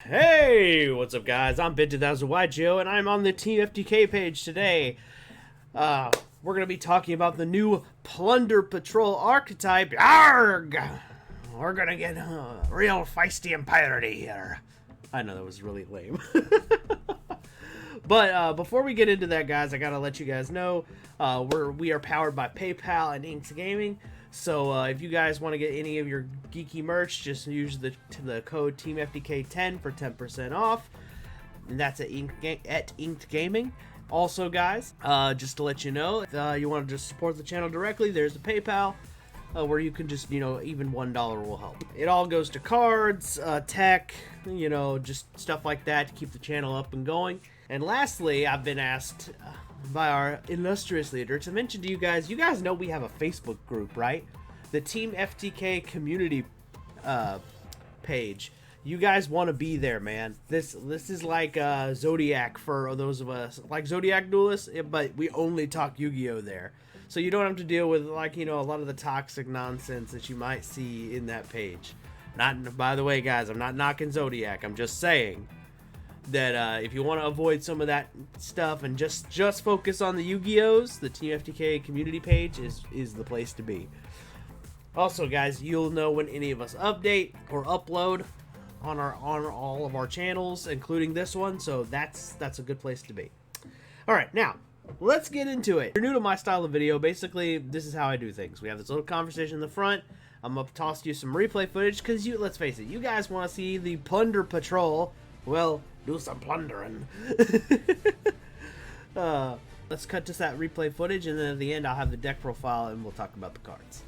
Hey, what's up, guys? I'm Bid2000 YUGIOH, and I'm on the Team FTK page today. We're gonna be talking about the new Plunder Patrol archetype. Arg! We're gonna get real feisty and piratey here. I know that was really lame. But before we get into that, guys, I gotta let you guys know we are powered by PayPal and Inked Gaming. So if you guys want to get any of your geeky merch, just use the code TeamFTK10 for 10% off. And that's at Inked Gaming. Also, guys, just to let you know, if you want to just support the channel directly, there's the PayPal. Where you can just, even $1 will help. It all goes to cards, tech, just stuff like that to keep the channel up and going. And lastly, I've been asked by our illustrious leader to mention to you guys know we have a Facebook group, right? The Team FTK community page. You guys want to be there, man. This is like Zodiac for those of us, like Zodiac Duelists, but we only talk Yu-Gi-Oh there. So you don't have to deal with, a lot of the toxic nonsense that you might see in that page. By the way, guys, I'm not knocking Zodiac. I'm just saying that if you want to avoid some of that stuff and just focus on the Yu-Gi-Ohs, the Team FTK community page is the place to be. Also, guys, you'll know when any of us update or upload on all of our channels, including this one. So that's a good place to be. All right, now let's get into it. If you're new to my style of video, basically this is how I do things. We have this little conversation in the front. I'm gonna toss you some replay footage because let's face it, you guys want to see the Plunder Patrol. Well, do some plundering. Let's cut to that replay footage, and then at the end I'll have the deck profile and we'll talk about the cards.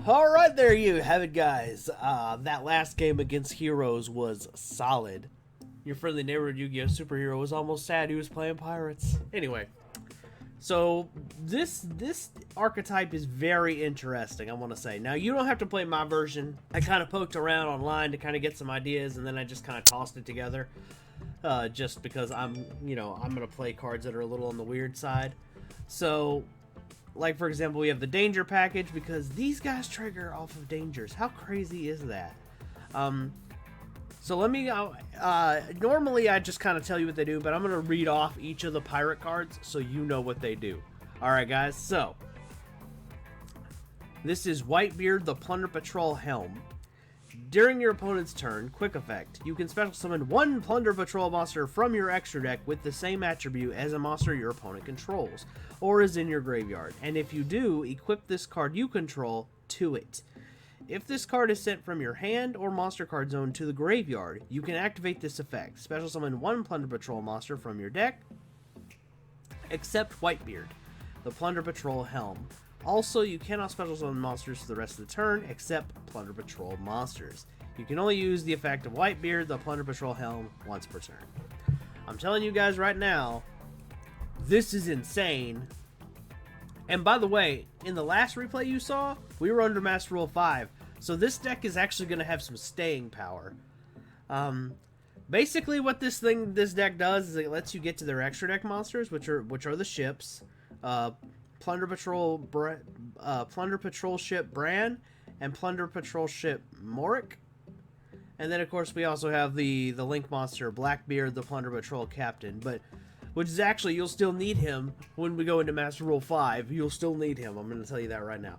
Alright, there you have it, guys. That last game against Heroes was solid. Your friendly neighborhood Yu-Gi-Oh! Superhero was almost sad he was playing Pirates. Anyway, so this archetype is very interesting, I want to say. Now, you don't have to play my version. I kind of poked around online to kind of get some ideas, and then I just kind of tossed it together. Just because I'm going to play cards that are a little on the weird side. So, like, for example, we have the Danger package, because these guys trigger off of Dangers. How crazy is that? So let me, normally I just kind of tell you what they do, but I'm going to read off each of the pirate cards so you know what they do. Alright, guys, so this is Whitebeard, the Plunder Patrol Helm. During your opponent's turn, quick effect, you can special summon one Plunder Patrol monster from your extra deck with the same attribute as a monster your opponent controls, or is in your graveyard. And if you do, equip this card you control to it. If this card is sent from your hand or monster card zone to the graveyard, you can activate this effect. Special summon one Plunder Patrol monster from your deck, except Whitebeard, the Plunder Patrol Helm. Also, you cannot special summon monsters for the rest of the turn, except Plunder Patrol monsters. You can only use the effect of Whitebeard, the Plunder Patrol Helm, once per turn. I'm telling you guys right now, this is insane. And by the way, in the last replay you saw, we were under Master Rule 5, so this deck is actually going to have some staying power. Basically, what this deck does is it lets you get to their extra deck monsters, which are the ships, Plunder Patrol Ship Bran, and Plunder Patrol Ship Morik. And then, of course, we also have the Link monster Blackbeard, the Plunder Patrol Captain, which is actually, you'll still need him when we go into Master Rule 5. You'll still need him. I'm going to tell you that right now.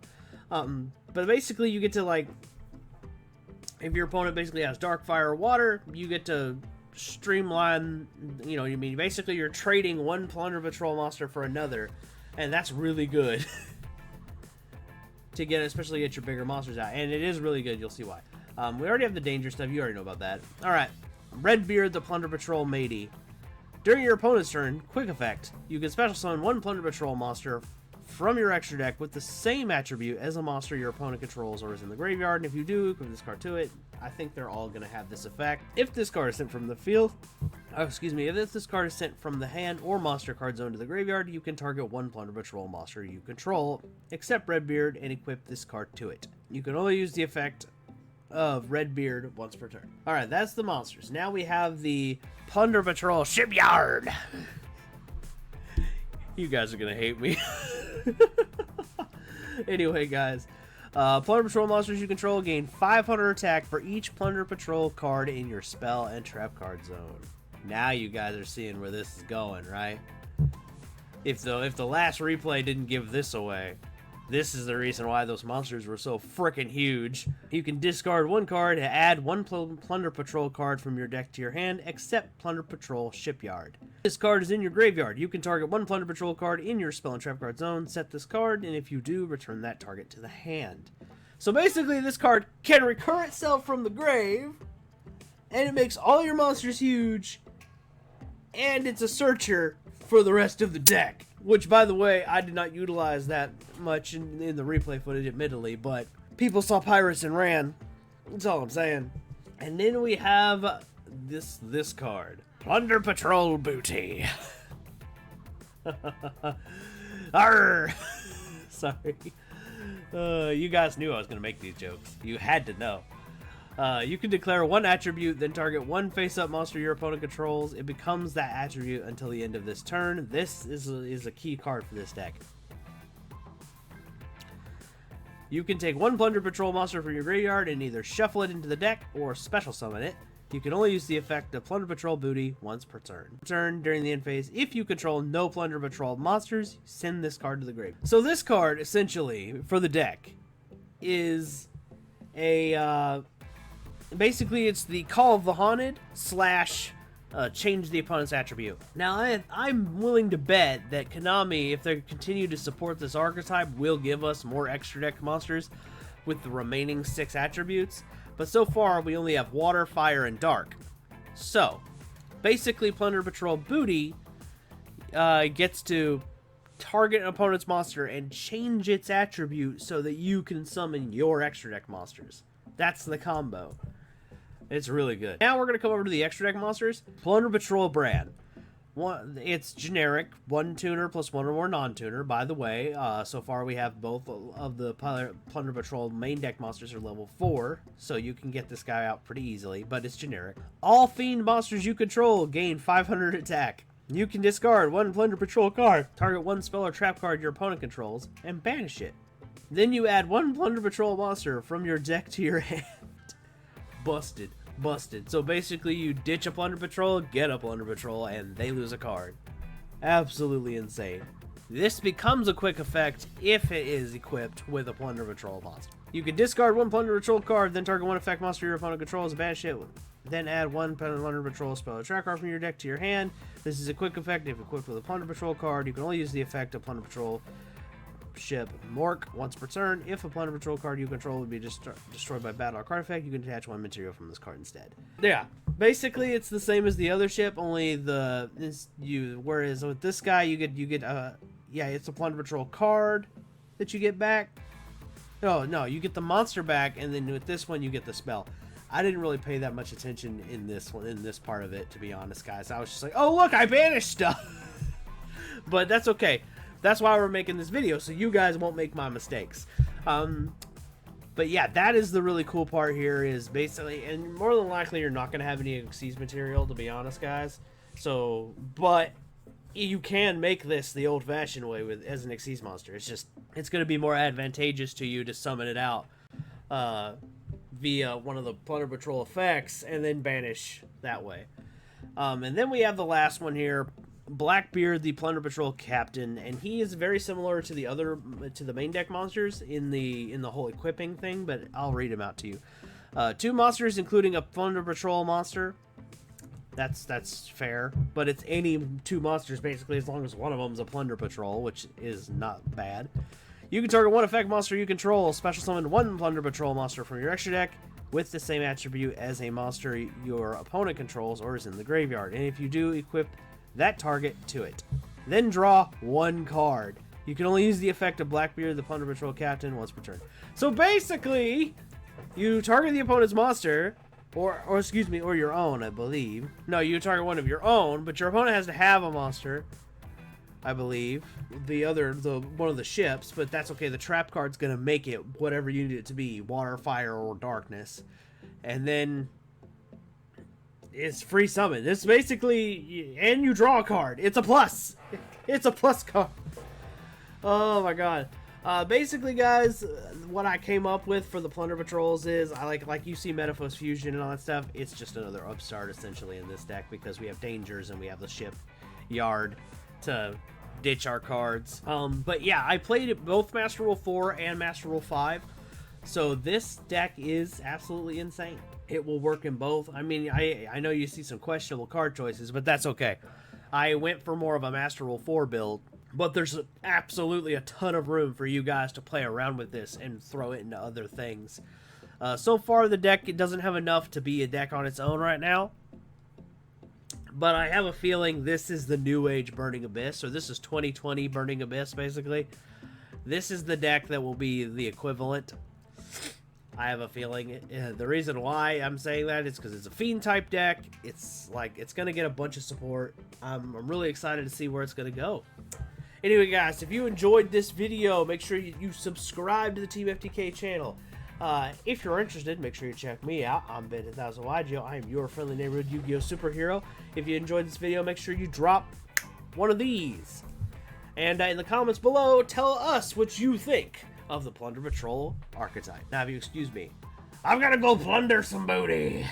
But basically, you get to, like, if your opponent basically has Dark Fire or Water, you get to streamline, basically you're trading one Plunder Patrol monster for another, and that's really good. to get, especially get your bigger monsters out. And it is really good, you'll see why. We already have the Danger stuff, you already know about that. Alright, Redbeard, the Plunder Patrol Matey. During your opponent's turn, quick effect, you can special summon one Plunder Patrol monster from your extra deck with the same attribute as a monster your opponent controls or is in the graveyard, and if you do, equip this card to it. I think they're all going to have this effect. If this card is sent from the field, if this card is sent from the hand or monster card zone to the graveyard, you can target one Plunder Patrol monster you control, except Redbeard, and equip this card to it. You can only use the effect of Redbeard once per turn. Alright, that's the monsters. Now we have the Plunder Patrol Shipyard. You guys are gonna hate me. Anyway, guys, Plunder Patrol monsters you control gain 500 attack for each Plunder Patrol card in your spell and trap card zone. Now you guys are seeing where this is going, right? If the last replay didn't give this away, this is the reason why those monsters were so freaking huge. You can discard one card to add one Plunder Patrol card from your deck to your hand, except Plunder Patrol Shipyard. This card is in your graveyard. You can target one Plunder Patrol card in your spell and trap card zone, set this card, and if you do, return that target to the hand. So basically, this card can recur itself from the grave, and it makes all your monsters huge, and it's a searcher for the rest of the deck. Which, by the way, I did not utilize that much in the replay footage, admittedly, but people saw Pirates and ran. That's all I'm saying. And then we have this card. Plunder Patrol Booty. Arr! Sorry. You guys knew I was going to make these jokes. You had to know. You can declare one attribute, then target one face-up monster your opponent controls. It becomes that attribute until the end of this turn. This is a key card for this deck. You can take one Plunder Patrol monster from your graveyard and either shuffle it into the deck or special summon it. You can only use the effect of Plunder Patrol Booty once per turn. During the end phase, if you control no Plunder Patrol monsters, send this card to the grave. So this card, essentially, for the deck, is a... basically, it's the Call of the Haunted / change the opponent's attribute. Now, I'm willing to bet that Konami, if they continue to support this archetype, will give us more extra deck monsters with the remaining 6 attributes. But so far, we only have Water, Fire, and Dark. So, basically, Plunder Patrol Booty gets to target an opponent's monster and change its attribute so that you can summon your extra deck monsters. That's the combo. It's really good. Now we're going to come over to the extra deck monsters. Plunder Patrol Brand. It's generic, one tuner plus one or more non-tuner. By the way, so far we have both of the Plunder Patrol main deck monsters are level 4, so you can get this guy out pretty easily, but it's generic. All Fiend monsters you control gain 500 attack. You can discard one Plunder Patrol card, target one spell or trap card your opponent controls, and banish it. Then you add one Plunder Patrol monster from your deck to your hand. Busted. So basically you ditch a Plunder Patrol, get a Plunder Patrol, and they lose a card. Absolutely insane. This becomes a quick effect if it is equipped with a Plunder Patrol monster. You can discard one Plunder Patrol card, then target one effect monster your opponent controls and banish it. Then add one Plunder Patrol spell or trap card from your deck to your hand. This is a quick effect if equipped with a Plunder Patrol card. You can only use the effect of Plunder Patrol ship Mork once per turn. If a Plunder Patrol card you control would be destroyed by battle or card effect, you can attach one material from this card instead. Yeah, basically it's the same as the other ship, only whereas with this guy you get yeah, it's a Plunder Patrol card that you get back. No, you get the monster back, and then with this one you get the spell. I didn't really pay that much attention in this part of it, to be honest, guys. I was just like, oh look, I banished stuff. But that's okay. That's why we're making this video, so you guys won't make my mistakes. But yeah, that is the really cool part here, is basically, and more than likely you're not going to have any Xyz material, to be honest, guys. So, but you can make this the old-fashioned way as an Xyz monster. It's going to be more advantageous to you to summon it out via one of the Plunder Patrol effects and then banish that way. And then we have the last one here, Blackbeard, the Plunder Patrol Captain, and he is very similar to the main deck monsters in the whole equipping thing, but I'll read them out to you. 2 monsters, including a Plunder Patrol monster. That's fair, but it's any 2 monsters basically, as long as one of them is a Plunder Patrol, which is not bad. You can target one effect monster you control, special summon one Plunder Patrol monster from your extra deck with the same attribute as a monster your opponent controls or is in the graveyard, and if you do, equip that target to it. Then draw 1 card. You can only use the effect of Blackbeard, the Plunder Patrol Captain, once per turn. So basically, you target the opponent's monster, or your own, I believe. No, you target one of your own, but your opponent has to have a monster, I believe. One of the ships, but that's okay. The trap card's gonna make it whatever you need it to be, water, fire, or darkness. And then it's free summon. It's basically, and you draw a card. It's a plus. It's a plus card. Oh my god. Basically, guys, what I came up with for the Plunder Patrols is, I like you see Metaphos Fusion and all that stuff. It's just another upstart essentially in this deck because we have dangers and we have the ship yard to ditch our cards. But yeah, I played it both Master Rule 4 and Master Rule 5. So this deck is absolutely insane. It will work in both. I mean, I know you see some questionable card choices, but that's okay. I went for more of a Master Rule 4 build, but there's absolutely a ton of room for you guys to play around with this and throw it into other things. So far, the deck, it doesn't have enough to be a deck on its own right now, but I have a feeling this is the New Age Burning Abyss, or this is 2020 Burning Abyss, basically. This is the deck that will be the equivalent. I have a feeling. The reason why I'm saying that is because it's a Fiend type deck. It's going to get a bunch of support. I'm really excited to see where it's going to go. Anyway, guys, if you enjoyed this video, make sure you subscribe to the Team FTK channel. If you're interested, make sure you check me out. I'm Ben 1000 YUGIOH. I am your friendly neighborhood Yu-Gi-Oh superhero. If you enjoyed this video, make sure you drop one of these. And in the comments below, tell us what you think of the Plunder Patrol archetype. Now, if you excuse me, I've got to go plunder some booty.